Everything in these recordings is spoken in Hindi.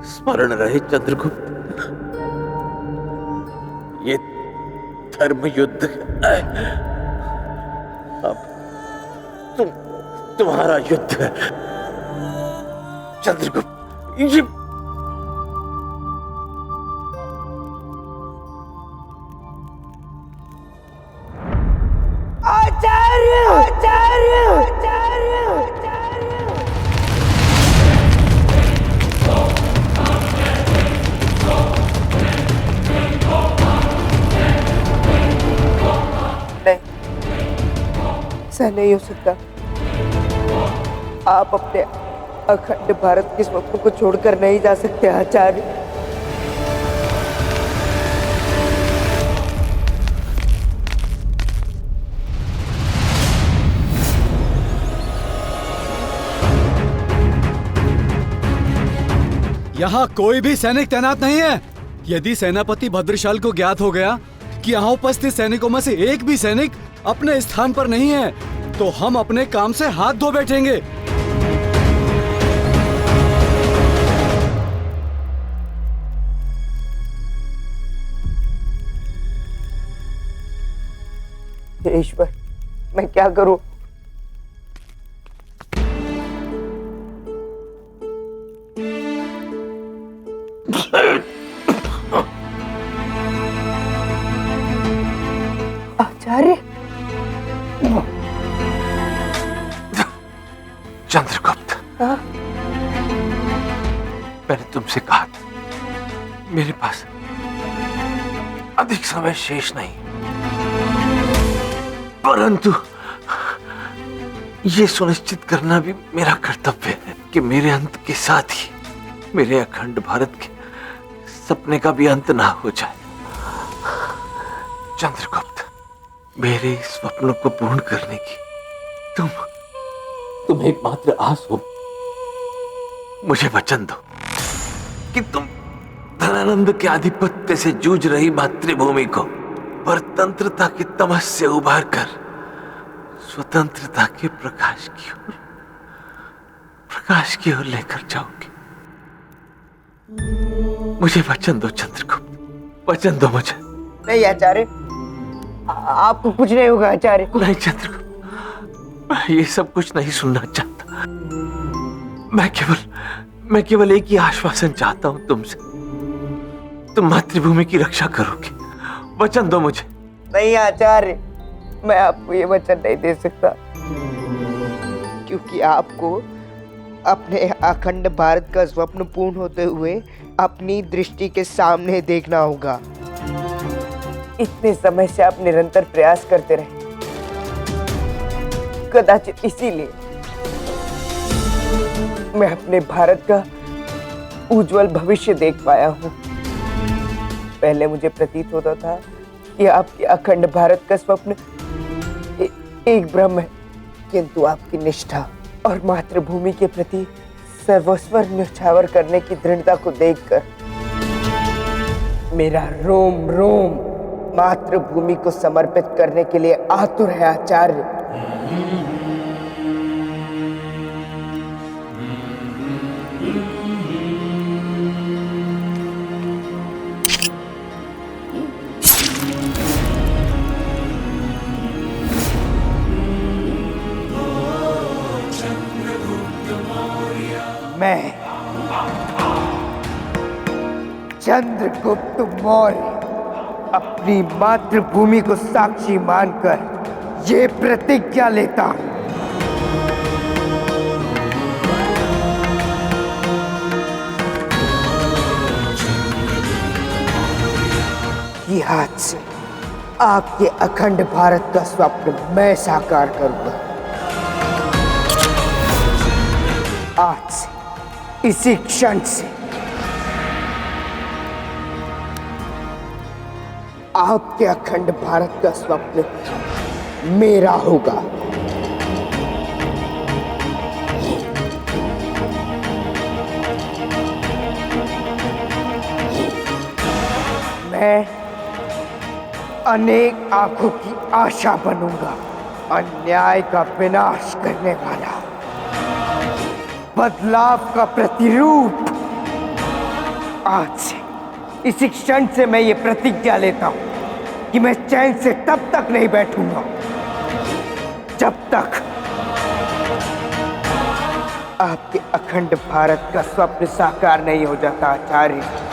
स्मरण रहे चंद्रगुप्त, ये धर्म युद्ध है। अब तुम्हारा युद्ध है चंद्रगुप्त। ये आचार्य आचार्य आचार्य नहीं, ऐसा नहीं हो सकता। आप अपने अखंड भारत के स्वप्न को छोड़कर नहीं जा सकते आचार्य। यहाँ कोई भी सैनिक तैनात नहीं है। यदि सेनापति भद्रशाल को ज्ञात हो गया कि यहाँ उपस्थित सैनिकों में से एक भी सैनिक अपने स्थान पर नहीं है, तो हम अपने काम से हाथ धो बैठेंगे। ईश्वर, मैं क्या करूं? आचार्य, चंद्रगुप्त, मैंने तुमसे कहा था, मेरे पास अधिक समय शेष नहीं, परंतु ये सुनिश्चित करना भी मेरा कर्तव्य है कि मेरे अंत के साथ ही मेरे अखंड भारत के सपने का भी अंत ना हो जाए। चंद्रगुप्त, मेरे स्वप्नों को पूर्ण करने की तुम एकमात्र आस हो। मुझे वचन दो कि तुम धनानंद के आधिपत्य से जूझ रही मातृभूमि को परतंत्रता की तमस से उबार कर स्वतंत्रता के प्रकाश की ओर लेकर जाओगे। मुझे वचन दो चंद्रगुप्त, वचन दो मुझे। नहीं आचार्य, आपको कुछ नहीं होगा आचार्य। नहीं चंद्रगुप्त, मैं ये सब कुछ नहीं सुनना चाहता। मैं केवल एक ही आश्वासन चाहता हूं तुमसे, तुम मातृभूमि की रक्षा करोगे। वचन दो मुझे। नहीं आचार्य, मैं आपको ये वचन नहीं दे सकता, क्योंकि आपको अपने अखंड भारत का स्वप्न पूर्ण होते हुए अपनी दृष्टि के सामने देखना होगा। इतने समय से आप निरंतर प्रयास करते रहे, कदाचित इसीलिए मैं अपने भारत का उज्जवल भविष्य देख पाया हूं। पहले मुझे प्रतीत होता था कि आपके अखंड भारत का स्वप्न एक भ्रम है, किंतु आपकी निष्ठा और मातृभूमि के प्रति सर्वस्व न्यौछावर करने की दृढ़ता को देखकर मेरा रोम रोम मातृभूमि को समर्पित करने के लिए आतुर है आचार्य। मैं चंद्रगुप्त मौर्य अपनी मातृभूमि को साक्षी मानकर ये प्रतिज्ञा लेता हूं कि आज से आपके अखंड भारत का स्वप्न मैं साकार करूंगा। आज से, इसी क्षण से आपके अखंड भारत का स्वप्न मेरा होगा। मैं अनेक आंखों की आशा बनूंगा, अन्याय का विनाश करने वाला, बदलाव का प्रतिरूप। आज से, इसी क्षण से मैं ये प्रतिज्ञा लेता हूं कि मैं चैन से तब तक नहीं बैठूंगा जब तक आपके अखंड भारत का स्वप्न साकार नहीं हो जाता आचार्य।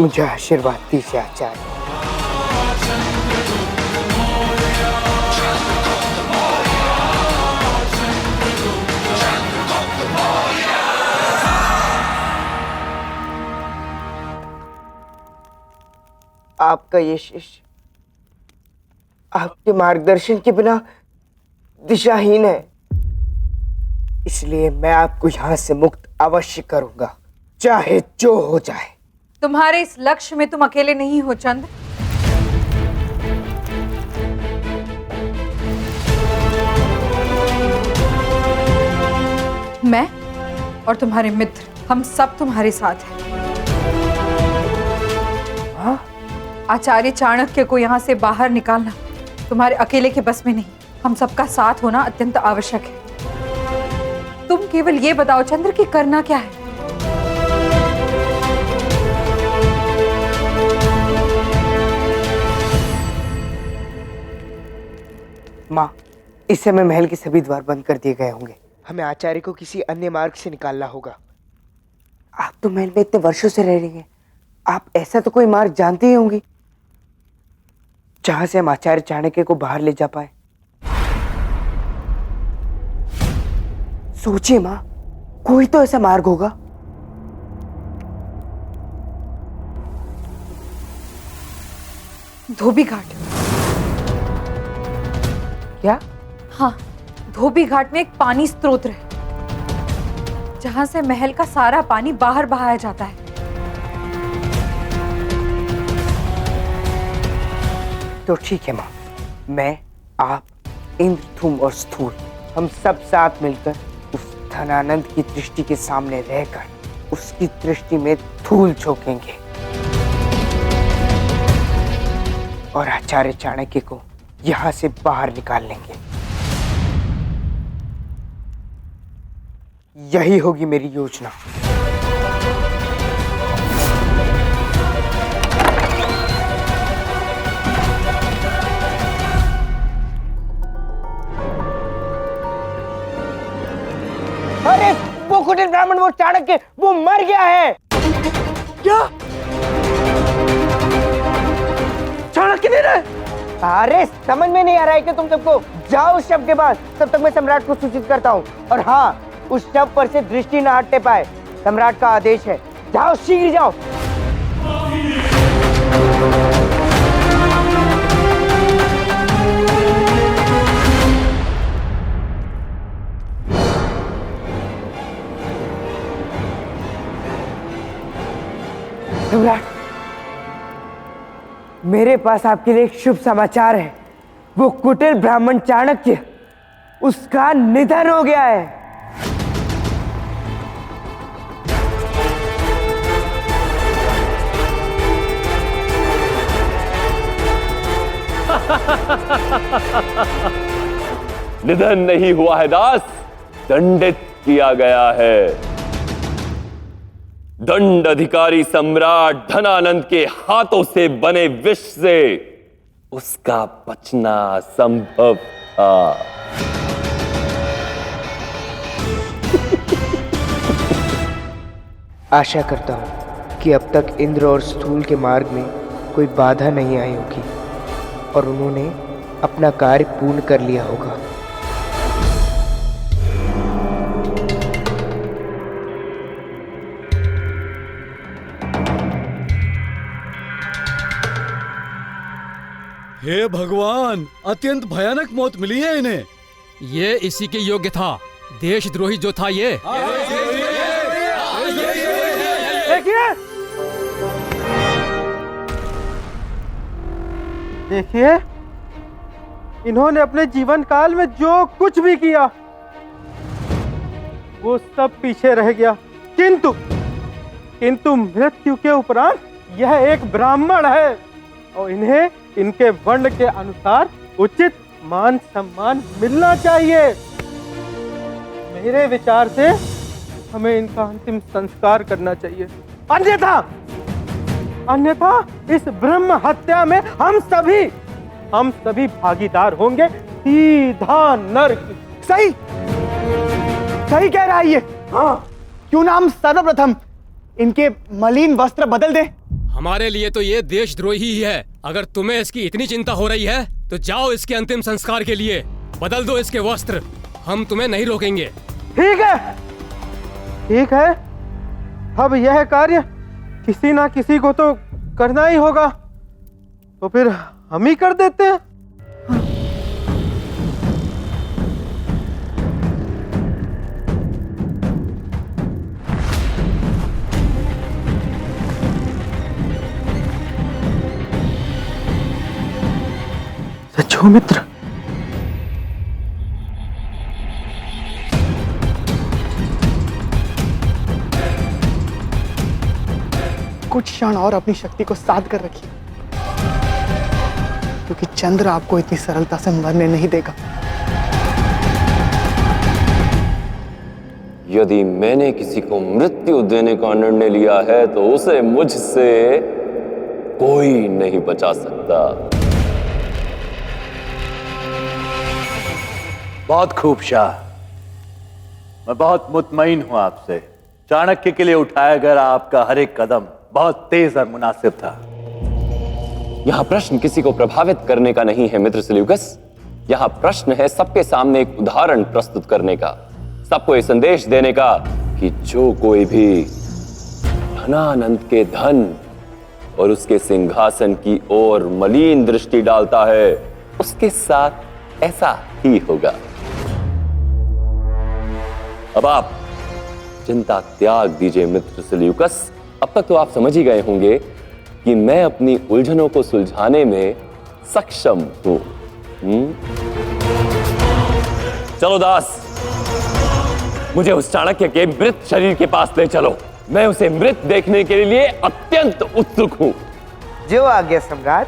मुझे आशीर्वाद दीजिए आचार्य। आपका ये शिष्य आपके मार्गदर्शन के बिना दिशाहीन है, इसलिए मैं आपको यहां से मुक्त अवश्य करूंगा, चाहे जो हो जाए। तुम्हारे इस लक्ष्य में तुम अकेले नहीं हो चंद्र। मैं और तुम्हारे मित्र, हम सब तुम्हारे साथ हैं। हाँ? आचार्य चाणक्य को यहाँ से बाहर निकालना तुम्हारे अकेले के बस में नहीं, हम सबका साथ होना अत्यंत आवश्यक है। तुम केवल ये बताओ चंद्र कि करना क्या है। माँ, इस समय महल के सभी द्वार बंद कर दिए गए होंगे। हमें आचार्य को किसी अन्य मार्ग से निकालना होगा। आप तो महल में इतने वर्षों से रह रही हैं, आप ऐसा तो कोई मार्ग जानती ही होंगी जहां से हम आचार्य चाणक्य को बाहर ले जा पाए। सोचिए माँ, कोई तो ऐसा मार्ग होगा। धोबी घाट। क्या? हाँ, धोबी घाट में एक पानी स्रोत है जहां से महल का सारा पानी बाहर बहाया जाता है। तो ठीक है माँ, मैं, आप, इंद्र, थूम और स्थूल, हम सब साथ मिलकर उस धनानंद की दृष्टि के सामने रहकर उसकी दृष्टि में धूल झोंकेंगे और आचार्य चाणक्य को यहां से बाहर निकाल लेंगे। यही होगी मेरी योजना। अरे वो कुटिल ब्राह्मण, वो चाणक्य, वो मर गया है। क्या? चाणक्य नहीं रहे? अरे समझ में नहीं आ रहा है कि तुम सबको? जाओ उस शव के पास, तब तक मैं सम्राट को सूचित करता हूँ। और हाँ, उस शव पर से दृष्टि न हटने पाए, सम्राट का आदेश है। जाओ, शीघ्र जाओ। सम्राट, मेरे पास आपके लिए एक शुभ समाचार है। वो कुटिल ब्राह्मण चाणक्य, उसका निधन हो गया है। निधन नहीं हुआ है दास, दंडित किया गया है। दंड अधिकारी सम्राट धनानंद के हाथों से बने विष से उसका बचना संभव था। आशा करता हूं कि अब तक इंद्र और स्थूल के मार्ग में कोई बाधा नहीं आई होगी और उन्होंने अपना कार्य पूर्ण कर लिया होगा। हे भगवान, अत्यंत भयानक मौत मिली है इन्हें। ये इसी के योग्य था, देशद्रोही जो था ये। देखिए, इन्होंने अपने जीवन काल में जो कुछ भी किया वो सब पीछे रह गया, किंतु मृत्यु के उपरांत यह एक ब्राह्मण है और इन्हें इनके वर्ण के अनुसार उचित मान सम्मान मिलना चाहिए। मेरे विचार से हमें इनका अंतिम संस्कार करना चाहिए, अन्यथा इस ब्रह्म हत्या में हम सभी भागीदार होंगे, सीधा नरक। सही कह रहा है ये। हाँ, क्यों ना हम सर्वप्रथम इनके मलिन वस्त्र बदल दें? हमारे लिए तो ये देशद्रोही ही है। अगर तुम्हें इसकी इतनी चिंता हो रही है तो जाओ इसके अंतिम संस्कार के लिए बदल दो इसके वस्त्र। हम तुम्हें नहीं रोकेंगे। ठीक है, अब यह कार्य किसी ना किसी को तो करना ही होगा, तो फिर हम ही कर देते हैं। सच हो मित्र? कुछ क्षण और अपनी शक्ति को साध कर रखिए, क्योंकि चंद्र आपको इतनी सरलता से मरने नहीं देगा। यदि मैंने किसी को मृत्यु देने का निर्णय लिया है तो उसे मुझसे कोई नहीं बचा सकता। बहुत खूब शाह, मैं बहुत मुतमईन हूं आपसे। चाणक्य के लिए उठाया गया आपका हर एक कदम बहुत तेज और मुनासिब था। यहां प्रश्न किसी को प्रभावित करने का नहीं है मित्र सेल्यूकस। यहां प्रश्न है सबके सामने एक उदाहरण प्रस्तुत करने का, सबको एक संदेश देने का कि जो कोई भी धनानंद के धन और उसके सिंहासन की ओर मलिन दृष्टि डालता है उसके साथ ऐसा ही होगा। अब आप चिंता त्याग दीजिए मित्र सेल्यूकस। अब तक तो आप समझ ही गए होंगे कि मैं अपनी उलझनों को सुलझाने में सक्षम हूं। चलो दास, मुझे उस चाणक्य के मृत शरीर के पास ले चलो। मैं उसे मृत देखने के लिए अत्यंत उत्सुक हूं। जो आज्ञा सम्राट।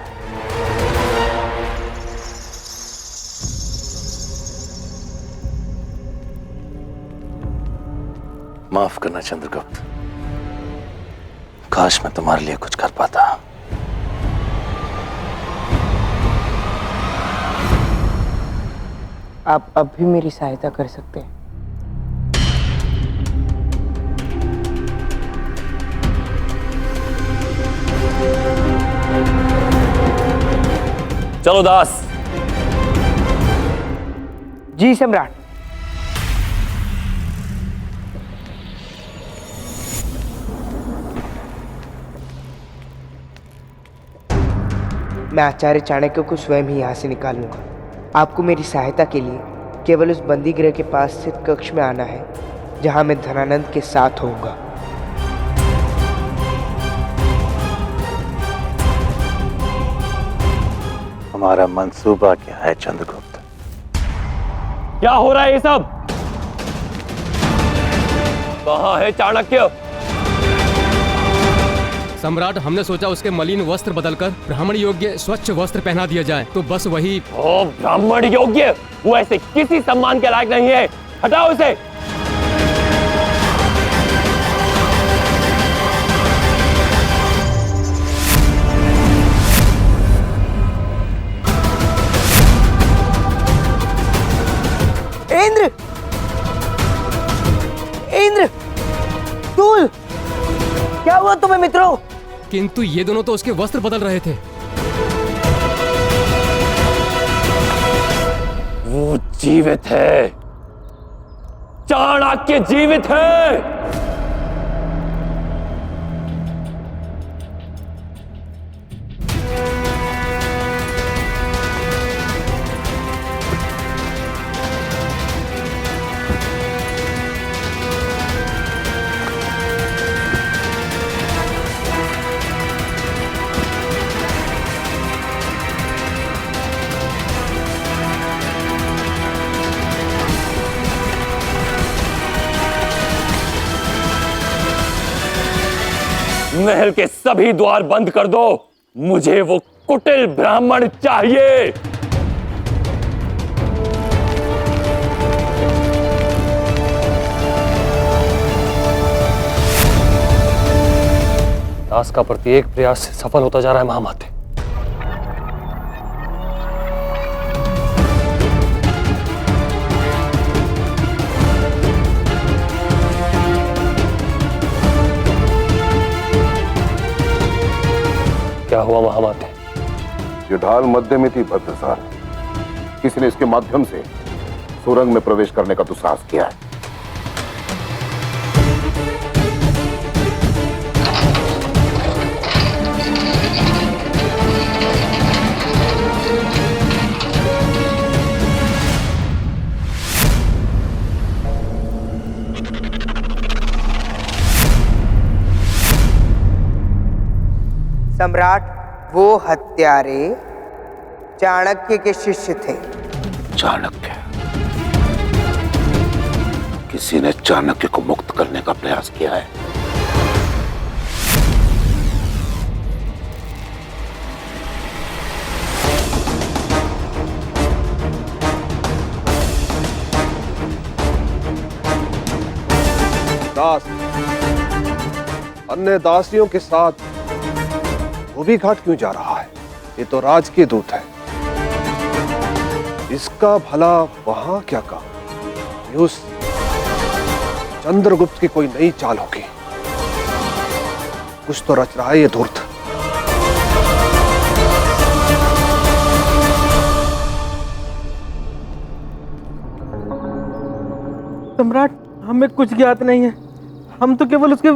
माफ करना चंद्रगुप्त, काश मैं तुम्हारे लिए कुछ कर पाता। आप अब भी मेरी सहायता कर सकते हैं। चलो दास। जी सम्राट। मैं आचार्य चाणक्य को स्वयं ही यहाँ से निकालूंगा। आपको मेरी सहायता के लिए केवल उस बंदी गृह के पास स्थित कक्ष में आना है जहाँ मैं धनानंद के साथ होऊंगा। हमारा मंसूबा क्या है चंद्रगुप्त? क्या हो रहा है ये सब? कहाँ है चाणक्य? सम्राट, हमने सोचा उसके मलिन वस्त्र बदलकर ब्राह्मण योग्य स्वच्छ वस्त्र पहना दिया जाए, तो बस वही। ओ ब्राह्मण योग्य? वो ऐसे किसी सम्मान के लायक नहीं है। हटाओ इसे। इंद्र, इंद्र, दूल, क्या हुआ तुम्हें मित्रों? किंतु ये दोनों तो उसके वस्त्र बदल रहे थे। वो जीवित है। चाणक्य जीवित है। महल के सभी द्वार बंद कर दो। मुझे वो कुटिल ब्राह्मण चाहिए। दास का प्रत्येक प्रयास सफल होता जा रहा है महामाते। क्या हुआ महामाते? ये ढाल मध्य में थी भद्रसाल। किसी ने इसके माध्यम से सुरंग में प्रवेश करने का दुस्साहस किया है। सम्राट, वो हत्यारे चाणक्य के शिष्य थे। चाणक्य? किसी ने चाणक्य को मुक्त करने का प्रयास किया है। दास अन्य दासियों के साथ धोबी घाट क्यों जा रहा है? ये तो राज के दूत है। इसका भला वहां क्या काम? ये उस चंद्रगुप्त की कोई नई चाल होगी। कुछ तो रच रहा है ये धूर्त। सम्राट, हमें कुछ ज्ञात नहीं है। हम तो केवल उसके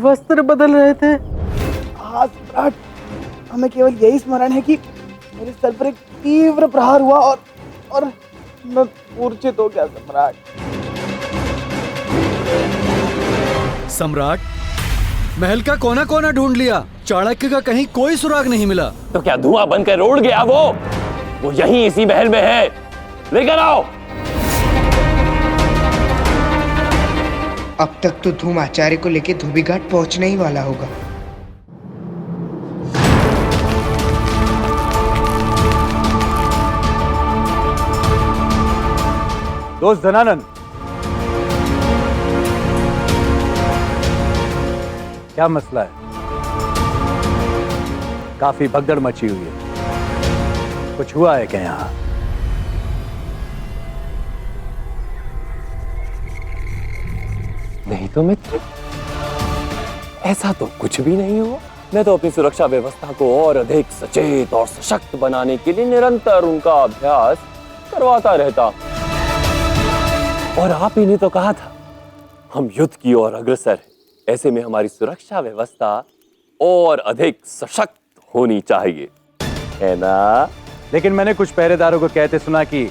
वस्त्र बदल रहे थे। हाँ सम्राट, हमें केवल यही स्मरण है कि मेरे सर पर एक तीव्र प्रहार हुआ और मैं मूर्छित हो गया। सम्राट, महल का कोना कोना ढूंढ लिया, चाणक्य का कहीं कोई सुराग नहीं मिला। तो क्या धुआं बनकर उड़ गया? वो यहीं इसी महल में है। लेकर आओ। अब तक तो धूम आचार्य को लेके धोबी घाट पहुंचने ही वाला होगा। दोस्त धनानंद, क्या मसला है? काफी भगदड़ मची हुई है। कुछ हुआ है क्या यहां? नहीं तो मित्र, ऐसा तो कुछ भी नहीं हुआ। मैं तो अपनी सुरक्षा व्यवस्था को और अधिक सचेत और सशक्त बनाने के लिए निरंतर उनका अभ्यास करवाता रहता। और आप ही ने तो कहा था हम युद्ध की ओर अग्रसर हैं। ऐसे में हमारी सुरक्षा व्यवस्था और अधिक सशक्त होनी चाहिए, है ना? लेकिन मैंने कुछ पहरेदारों को कहते सुना कि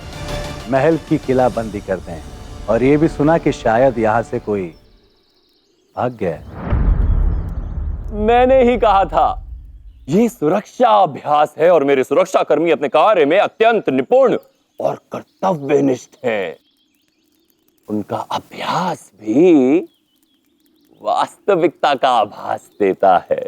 महल की किलाबंदी कर दें, और ये भी सुना कि शायद यहां से कोई भाग गया। मैंने ही कहा था ये सुरक्षा अभ्यास है और मेरे सुरक्षा कर्मी अपने कार्य में अत्यंत निपुण और कर्तव्यनिष्ठ हैं। उनका अभ्यास भी वास्तविकता का आभास देता है।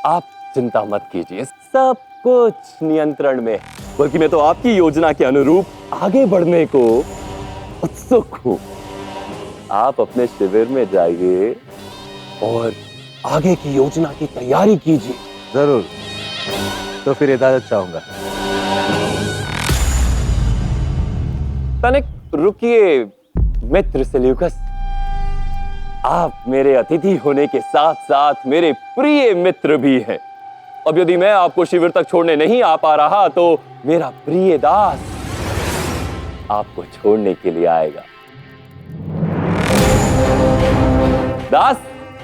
आप चिंता मत कीजिए, सब कुछ नियंत्रण में है। बल्कि मैं तो आपकी योजना के अनुरूप आगे बढ़ने को उत्सुक हूं। आप अपने शिविर में जाइए और आगे की योजना की तैयारी कीजिए। जरूर, तो फिर इजाजत चाहूंगा। तनिक रुकिए मित्र सेल्यूकस, आप मेरे अतिथि होने के साथ साथ मेरे प्रिय मित्र भी हैं। अब यदि मैं आपको शिविर तक छोड़ने नहीं आ पा रहा तो मेरा प्रिय दास आपको छोड़ने के लिए आएगा। दास,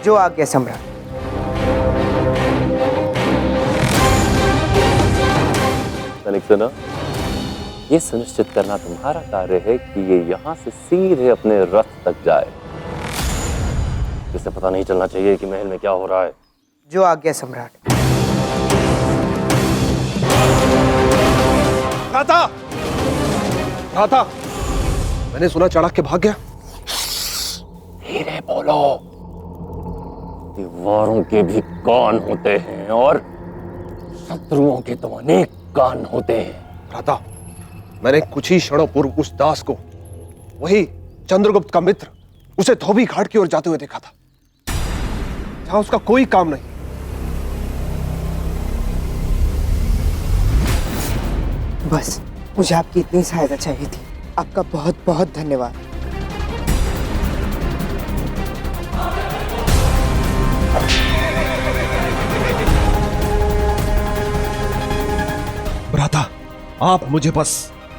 जो आज्ञा सम्राट। तनिक सुनो, ये सुनिश्चित करना तुम्हारा कार्य है कि ये यहां से सीधे अपने रथ तक जाए। इसे पता नहीं चलना चाहिए कि महल में क्या हो रहा है। जो आज्ञा सम्राट। भ्राता, भ्राता, मैंने सुना चाणक्य भाग गया। धीरे बोलो, दीवारों के भी कान होते हैं और शत्रुओं के तो अनेक कान होते हैं। भ्राता, मैंने कुछ ही क्षणों पूर्व उस दास को, वही चंद्रगुप्त का मित्र, उसे धोबी घाट की ओर जाते हुए देखा था, जहां उसका कोई काम नहीं। बस मुझे आपकी इतनी सहायता चाहिए थी। आपका बहुत बहुत धन्यवाद। भ्राता, आप मुझे बस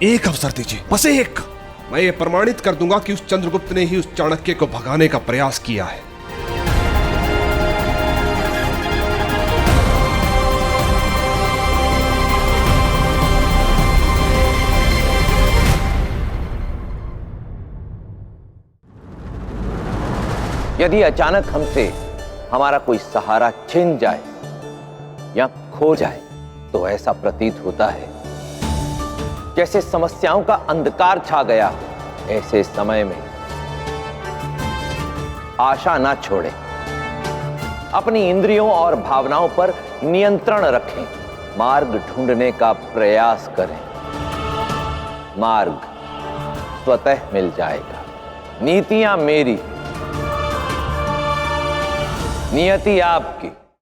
एक अवसर दीजिए, बस एक। मैं ये प्रमाणित कर दूंगा कि उस चंद्रगुप्त ने ही उस चाणक्य को भगाने का प्रयास किया है। यदि अचानक हमसे हमारा कोई सहारा छिन जाए या खो जाए तो ऐसा प्रतीत होता है जैसे समस्याओं का अंधकार छा गया। ऐसे समय में आशा ना छोड़ें, अपनी इंद्रियों और भावनाओं पर नियंत्रण रखें, मार्ग ढूंढने का प्रयास करें। मार्ग स्वतः मिल जाएगा। नीतियां मेरी, नियति आपकी।